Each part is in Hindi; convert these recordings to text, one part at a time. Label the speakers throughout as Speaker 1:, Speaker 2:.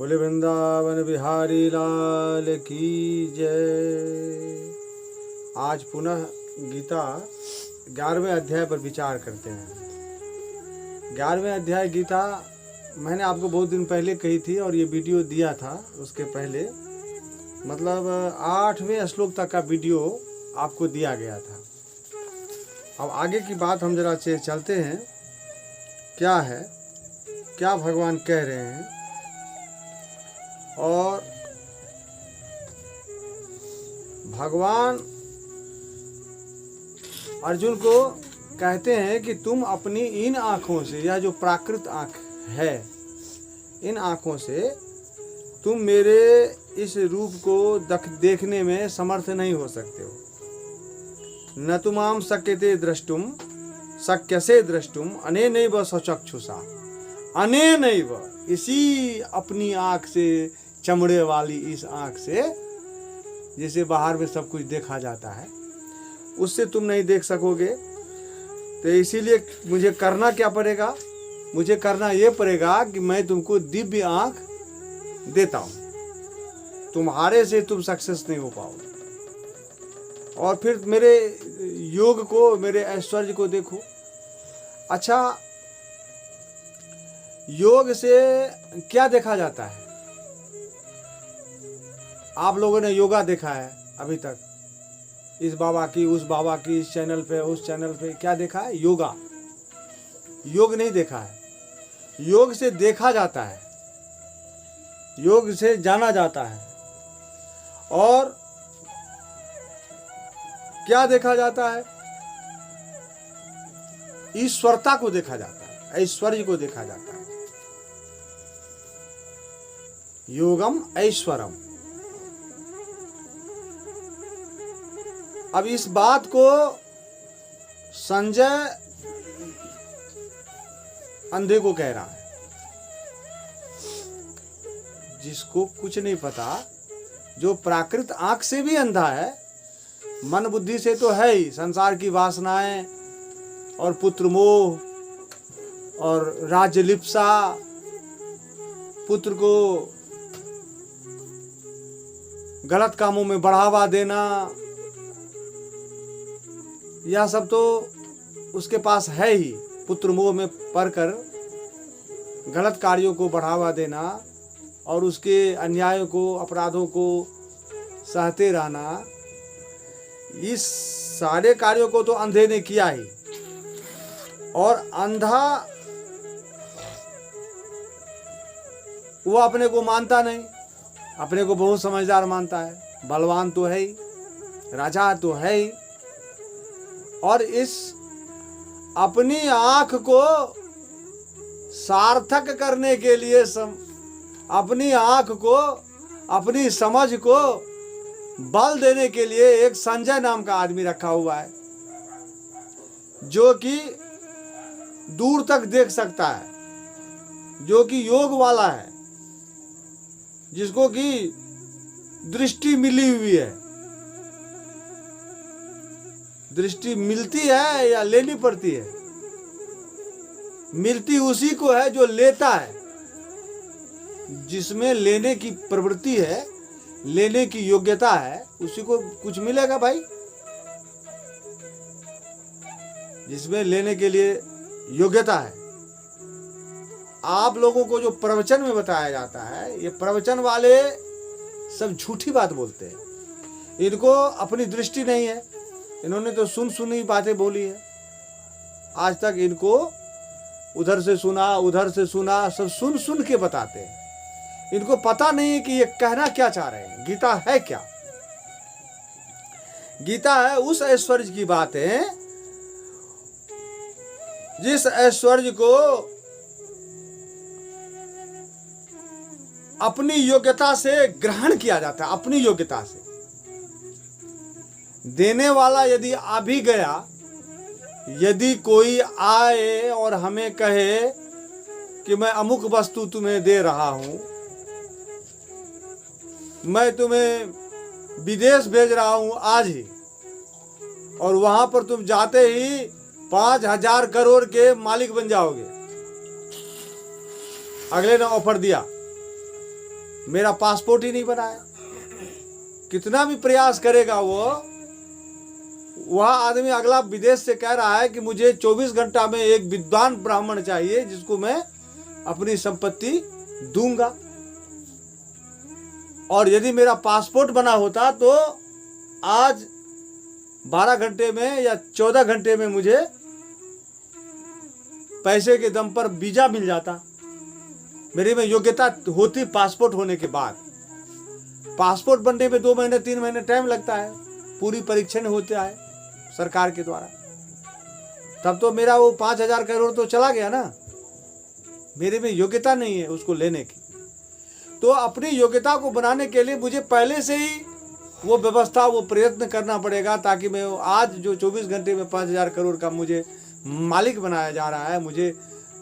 Speaker 1: बोले वृंदावन बिहारी लाल की जय। आज पुनः गीता 11वें अध्याय पर विचार करते हैं। 11वें अध्याय गीता मैंने आपको बहुत दिन पहले कही थी और ये वीडियो दिया था उसके पहले, मतलब 8वें श्लोक तक का वीडियो आपको दिया गया था। अब आगे की बात हम जरा से चलते हैं, क्या है, क्या भगवान कह रहे हैं। और भगवान अर्जुन को कहते हैं कि तुम अपनी इन आँखों से, यह जो प्राकृत आँख है, इन आँखों से तुम मेरे इस रूप को देखने में समर्थ नहीं हो सकते हो। न तुमाम शक्यते द्रष्टुम शक्यसे द्रष्टुम अनेनैव स्वचक्षुषा, अनेनैव, इसी अपनी आँख से, चमड़े वाली इस आँख से, जिसे बाहर में सब कुछ देखा जाता है, उससे तुम नहीं देख सकोगे। तो इसीलिए मुझे करना क्या पड़ेगा? मुझे करना ये पड़ेगा कि मैं तुमको दिव्य आँख देता हूँ, तुम्हारे से तुम सक्सेस नहीं हो पाओगे। और फिर मेरे योग को, मेरे ऐश्वर्य को देखो। अच्छा, योग से क्या देखा जाता है? आप लोगों ने योगा देखा है अभी तक, इस बाबा की, उस बाबा की, इस चैनल पे, उस चैनल पे, क्या देखा है? योगा। योग नहीं देखा है। योग से देखा जाता है, योग से जाना जाता है। और क्या देखा जाता है? ईश्वरता को देखा जाता है, ऐश्वर्य को देखा जाता है। योगम ऐश्वरम। अब इस बात को संजय अंधे को कह रहा है, जिसको कुछ नहीं पता, जो प्राकृत आंख से भी अंधा है, मन बुद्धि से तो है ही, संसार की वासनाएं और पुत्र मोह और राज्य लिप्सा, पुत्र को गलत कामों में बढ़ावा देना, यह सब तो उसके पास है ही। पुत्र मोह में पड़कर गलत कार्यों को बढ़ावा देना और उसके अन्यायों को, अपराधों को सहते रहना, इस सारे कार्यों को तो अंधे ने किया ही। और अंधा वो अपने को मानता नहीं, अपने को बहुत समझदार मानता है, बलवान तो है ही, राजा तो है ही। और इस अपनी आँख को सार्थक करने के लिए, अपनी आँख को, अपनी समझ को बल देने के लिए एक संजय नाम का आदमी रखा हुआ है, जो कि दूर तक देख सकता है, जो कि योग वाला है, जिसको कि दृष्टि मिली हुई है। दृष्टि मिलती है या लेनी पड़ती है? मिलती उसी को है जो लेता है। जिसमें लेने की प्रवृत्ति है, लेने की योग्यता है, उसी को कुछ मिलेगा भाई। जिसमें लेने के लिए योग्यता है। आप लोगों को जो प्रवचन में बताया जाता है, ये प्रवचन वाले सब झूठी बात बोलते हैं। इनको अपनी दृष्टि नहीं है, इन्होंने तो सुनी बातें बोली है। आज तक इनको उधर से सुना, उधर से सुना, सब सुन के बताते हैं। इनको पता नहीं है कि ये कहना क्या चाह रहे हैं। गीता है क्या? गीता है उस ऐश्वर्य की बातें, जिस ऐश्वर्य को अपनी योग्यता से ग्रहण किया जाता है। अपनी योग्यता से देने वाला यदि आ भी गया, यदि कोई आए और हमें कहे कि मैं अमुक वस्तु तुम्हें दे रहा हूं, मैं तुम्हें विदेश भेज रहा हूं आज ही, और वहां पर तुम जाते ही 5,000 करोड़ के मालिक बन जाओगे, अगले ने ऑफर दिया, मेरा पासपोर्ट ही नहीं बनाया। कितना भी प्रयास करेगा वह आदमी अगला विदेश से कह रहा है कि मुझे 24 घंटा में एक विद्वान ब्राह्मण चाहिए जिसको मैं अपनी संपत्ति दूंगा। और यदि मेरा पासपोर्ट बना होता तो आज 12 घंटे में या 14 घंटे में मुझे पैसे के दम पर वीजा मिल जाता। मेरी में योग्यता होती पासपोर्ट होने के बाद। पासपोर्ट बनने में 2 महीने 3 महीने टाइम लगता है, पूरी परीक्षण होता है सरकार के द्वारा। तब तो मेरा वो 5,000 करोड़ तो चला गया ना। मेरे में योग्यता नहीं है उसको लेने की। तो अपनी योग्यता को बनाने के लिए मुझे पहले से ही वो व्यवस्था, वो प्रयत्न करना पड़ेगा, ताकि मैं आज जो 24 घंटे में 5,000 करोड़ का मुझे मालिक बनाया जा रहा है, मुझे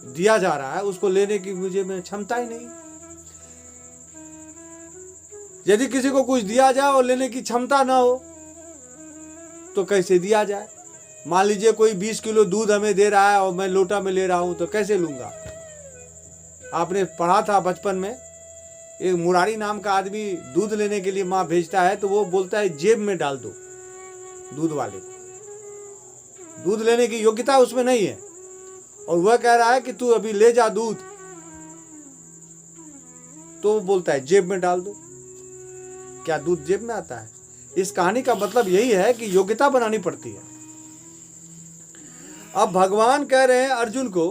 Speaker 1: दिया जा रहा है, उसको लेने की मुझे में क्षमता ही नहीं। यदि किसी को कुछ दिया जाए और लेने की क्षमता ना हो तो कैसे दिया जाए? मान लीजिए कोई 20 किलो दूध हमें दे रहा है और मैं लोटा में ले रहा हूं तो कैसे लूंगा? आपने पढ़ा था बचपन में, एक मुरारी नाम का आदमी दूध लेने के लिए माँ भेजता है तो वो बोलता है जेब में डाल दो दूध वाले को। दूध लेने की योग्यता उसमें नहीं है और वह कह रहा है कि तू अभी ले जा दूध, तो वो बोलता है जेब में डाल दो। क्या दूध जेब में आता है? इस कहानी का मतलब यही है कि योग्यता बनानी पड़ती है। अब भगवान कह रहे हैं अर्जुन को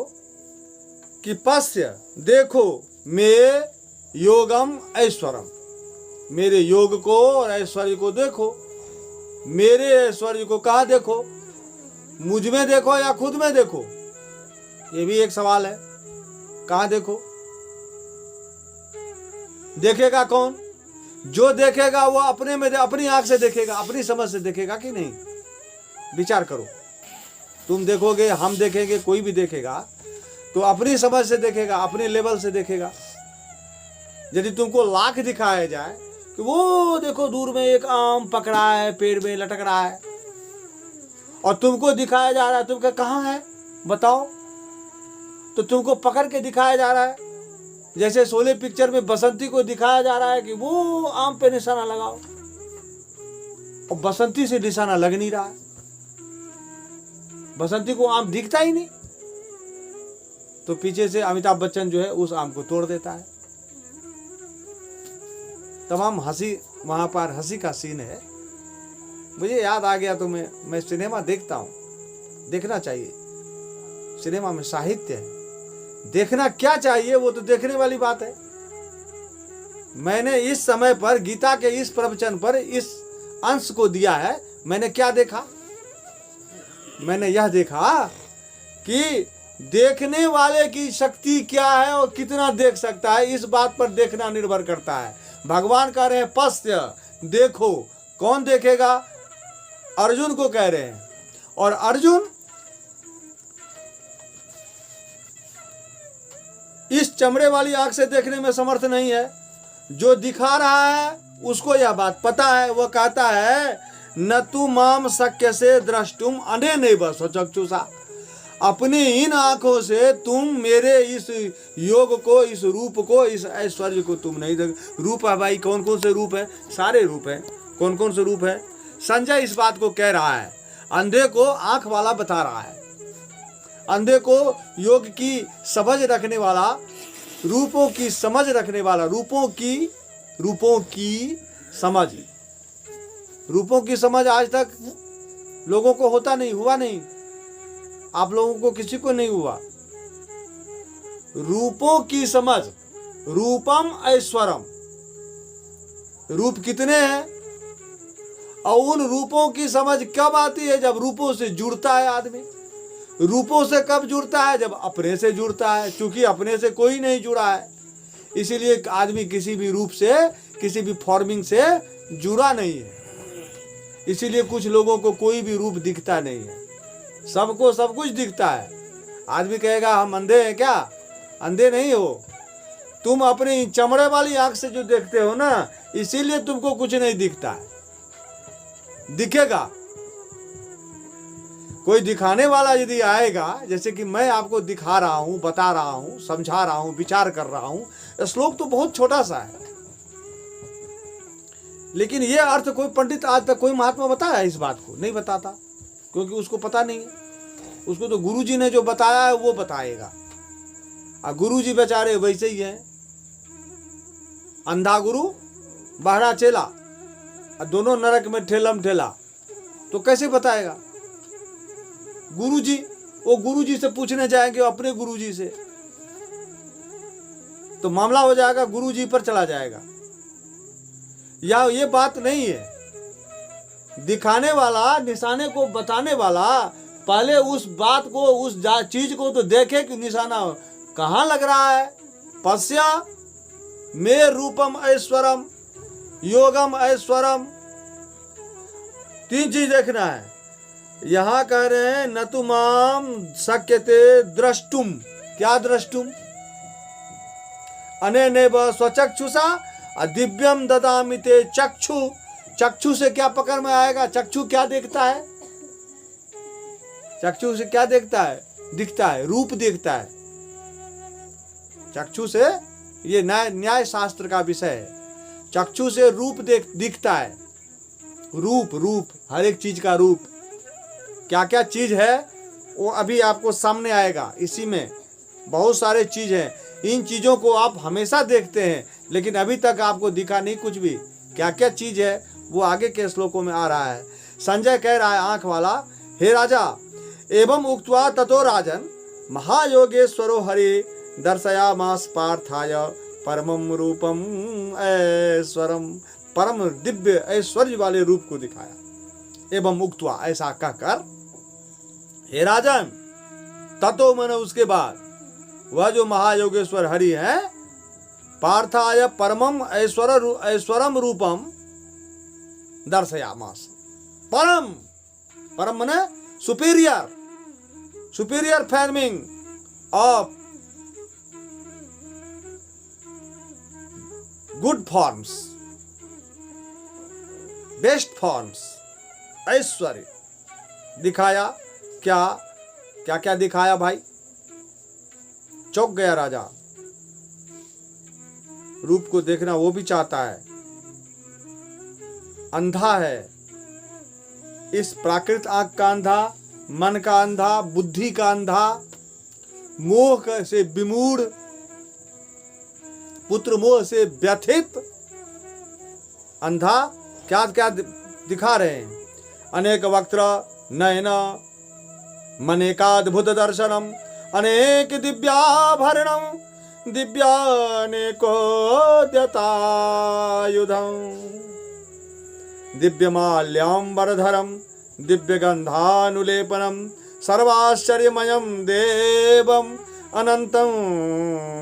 Speaker 1: कि पश्य, देखो मैं योगम ऐश्वरम, मेरे योग को और ऐश्वर्य को देखो। मेरे ऐश्वर्य को कहाँ देखो? मुझ में देखो या खुद में देखो? ये भी एक सवाल है। कहाँ देखो? देखेगा कौन? जो देखेगा वो अपने में अपनी आंख से देखेगा, अपनी समझ से देखेगा कि नहीं? विचार करो। तुम देखोगे, हम देखेंगे, कोई भी देखेगा तो अपनी समझ से देखेगा, अपने लेवल से देखेगा। यदि तुमको लाख दिखाया जाए कि वो देखो दूर में एक आम पकड़ा है, पेड़ में लटक रहा है, और तुमको दिखाया जा रहा है, तुमको कहाँ है बताओ? तो तुमको पकड़ के दिखाया जा रहा है। जैसे शोले पिक्चर में बसंती को दिखाया जा रहा है कि वो आम पे निशाना लगाओ, और बसंती से निशाना लग नहीं रहा है। बसंती को आम दिखता ही नहीं, तो पीछे से अमिताभ बच्चन जो है उस आम को तोड़ देता है। तमाम हंसी, वहां पर हंसी का सीन है। मुझे याद आ गया तो मैं सिनेमा देखता हूं, देखना चाहिए। सिनेमा में साहित्य है, देखना क्या चाहिए वो तो देखने वाली बात है। मैंने इस समय पर गीता के इस प्रवचन पर इस अंश को दिया है। मैंने क्या देखा? मैंने यह देखा कि देखने वाले की शक्ति क्या है और कितना देख सकता है, इस बात पर देखना निर्भर करता है। भगवान कह रहे हैं पश्य, देखो। कौन देखेगा? अर्जुन को कह रहे हैं। और अर्जुन इस चमड़े वाली आंख से देखने में समर्थ नहीं है। जो दिखा रहा है उसको यह बात पता है। वह कहता है न तू माम शक्य से द्रष्टुम अने नैव स्वचक्षुषा, अपनी इन आंखों से तुम मेरे इस योग को, इस रूप को, इस ऐश्वर्य को तुम नहीं देख। रूप है भाई, कौन कौन से रूप है? सारे रूप है। कौन कौन से रूप है? संजय इस बात को कह रहा है। अंधे को आंख वाला बता रहा है। अंधे को योग की समझ रखने वाला, रूपों की समझ रखने वाला, रूपों की समझ आज तक लोगों को होता नहीं, हुआ नहीं। आप लोगों को किसी को नहीं हुआ। रूपों की समझ, रूपम ऐश्वरम, रूप कितने हैं और उन रूपों की समझ कब आती है? जब रूपों से जुड़ता है आदमी। रूपों से कब जुड़ता है? जब अपने से जुड़ता है। क्योंकि अपने से कोई नहीं जुड़ा है, इसीलिए आदमी किसी भी रूप से, किसी भी फॉर्मिंग से जुड़ा नहीं है। इसीलिए कुछ लोगों को कोई भी रूप दिखता नहीं है, सबको सब कुछ दिखता है। आदमी कहेगा हम अंधे हैं क्या? अंधे नहीं हो तुम। अपनी चमड़े वाली आंख से जो देखते हो ना, इसीलिए तुमको कुछ नहीं दिखता है। दिखेगा कोई दिखाने वाला यदि आएगा, जैसे कि मैं आपको दिखा रहा हूं, बता रहा हूं, समझा रहा हूं, विचार कर रहा हूं। श्लोक तो बहुत छोटा सा है, लेकिन ये अर्थ कोई पंडित आज तक कोई महात्मा बताया इस बात को नहीं बताता, क्योंकि उसको पता नहीं है। उसको तो गुरुजी ने जो बताया है वो बताएगा। और गुरुजी बेचारे वैसे ही हैं, अंधा गुरु बहरा चेला, और दोनों नरक में ठेलम ठेला, तो कैसे बताएगा गुरुजी? वो गुरुजी से पूछने जाएंगे अपने गुरुजी से, तो मामला हो जाएगा, गुरुजी पर चला जाएगा। या ये बात नहीं है, दिखाने वाला, निशाने को बताने वाला पहले उस बात को, उस चीज को तो देखे कि निशाना कहाँ लग रहा है। पश्या मे रूपम ऐश्वरम योगम ऐश्वरम, 3 चीज देखना है। यहां कह रहे हैं न तु माम शक्यते द्रष्टुम, क्या द्रष्टुम? अनेनैव स्वचक्षुषा दिव्यम ददामि ते चक्षु। चक्षु से क्या पकड़ में आएगा? चक्षु क्या देखता है? चक्षु से क्या देखता है? दिखता है, रूप देखता है। चक्षु से, ये न्याय शास्त्र का विषय है, चक्षु से रूप दिखता है। रूप हर एक चीज का रूप, क्या क्या चीज है वो अभी आपको सामने आएगा। इसी में बहुत सारे चीज हैं, इन चीजों को आप हमेशा देखते हैं, लेकिन अभी तक आपको दिखा नहीं कुछ भी। क्या क्या चीज है वो आगे के श्लोकों में आ रहा है। संजय कह रहा है आंख वाला, हे राजा, एवं उक्त्वा ततो राजन महायोगेश्वरो हरि दर्शयामास पार्थाय परमम रूपम ऐश्वरम, परम दिव्य ऐश्वर्य वाले रूप को दिखाया। एवं उक्त्वा, ऐसा कहकर, हे राजन, ततो मन उसके बाद वह जो महायोगेश्वर हरि है, पार्थाय परमम ऐश्वरम रूपम दर्शयामास। परम माने superior forming of good forms, best forms, ऐश्वर्य दिखाया। क्या दिखाया भाई? चौंक गया राजा। रूप को देखना वो भी चाहता है, अंधा है, इस प्राकृत आंख का अंधा, मन का अंधा, बुद्धि का अंधा, मोह से विमूढ़, पुत्र मोह से व्यथित अंधा क्या क्या दिखा रहे हैं? अनेक वक्त्र नयन मनेकाद्भुत दर्शनम, अनेक दिव्याभरणम दिव्यानेकोद्यतायुधम, दिव्यमाल्याम्बरधरम दिव्यगंधानुलेपनम, सर्वाश्चर्यमयम देवम अनंतम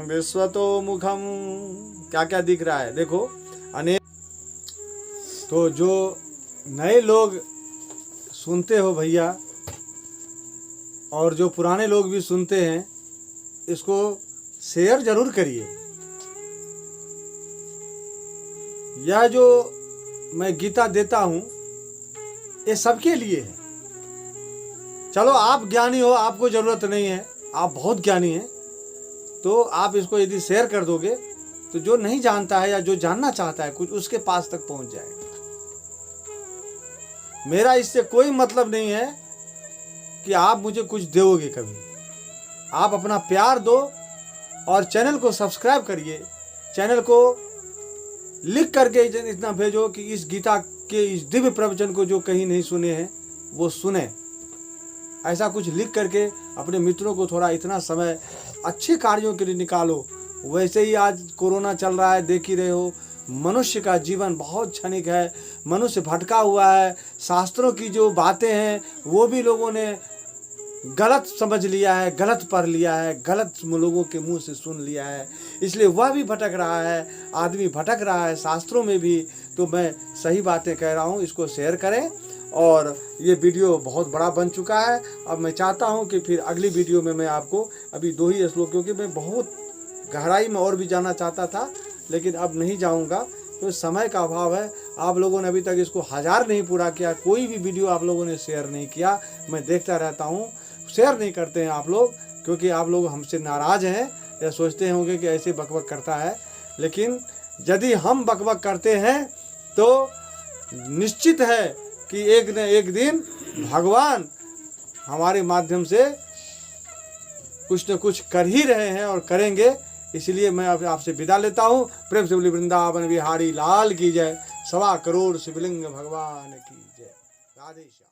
Speaker 1: विश्वतोमुखम। क्या क्या दिख रहा है देखो, अनेक। तो जो नए लोग सुनते हो भैया, और जो पुराने लोग भी सुनते हैं, इसको शेयर जरूर करिए। यह जो मैं गीता देता हूं ये सबके लिए है। चलो आप ज्ञानी हो, आपको जरूरत नहीं है, आप बहुत ज्ञानी हैं, तो आप इसको यदि शेयर कर दोगे तो जो नहीं जानता है या जो जानना चाहता है कुछ, उसके पास तक पहुंच जाएगा। मेरा इससे कोई मतलब नहीं है कि आप मुझे कुछ दोगे कभी। आप अपना प्यार दो और चैनल को सब्सक्राइब करिए, चैनल को लिख करके इतना भेजो कि इस गीता के इस दिव्य प्रवचन को जो कहीं नहीं सुने हैं वो सुने। ऐसा कुछ लिख करके अपने मित्रों को थोड़ा इतना समय अच्छे कार्यों के लिए निकालो। वैसे ही आज कोरोना चल रहा है, देख ही रहे हो, मनुष्य का जीवन बहुत क्षणिक है, मनुष्य भटका हुआ है। शास्त्रों की जो बातें हैं वो भी लोगों ने गलत समझ लिया है, गलत पढ़ लिया है, गलत लोगों के मुंह से सुन लिया है, इसलिए वह भी भटक रहा है, आदमी भटक रहा है शास्त्रों में भी। तो मैं सही बातें कह रहा हूँ, इसको शेयर करें। और ये वीडियो बहुत बड़ा बन चुका है। अब मैं चाहता हूँ कि फिर अगली वीडियो में मैं आपको अभी 2 ही श्लोक, क्योंकि मैं बहुत गहराई में और भी जाना चाहता था, लेकिन अब नहीं जाऊँगा, तो समय का अभाव है। आप लोगों ने अभी तक इसको 1000 नहीं पूरा किया, कोई भी वीडियो आप लोगों ने शेयर नहीं किया। मैं देखता रहता हूँ, शेयर नहीं करते हैं आप लोग, क्योंकि आप लोग हमसे नाराज़ हैं या सोचते होंगे कि ऐसे बकबक करता है। लेकिन यदि हम बकबक करते हैं तो निश्चित है कि एक न एक दिन भगवान हमारे माध्यम से कुछ न कुछ कर ही रहे हैं और करेंगे। इसलिए मैं आपसे विदा लेता हूँ। प्रेम से बोली वृंदावन बिहारी लाल की जय। 1.25 करोड़ शिवलिंग भगवान की जय। राधे श्याम।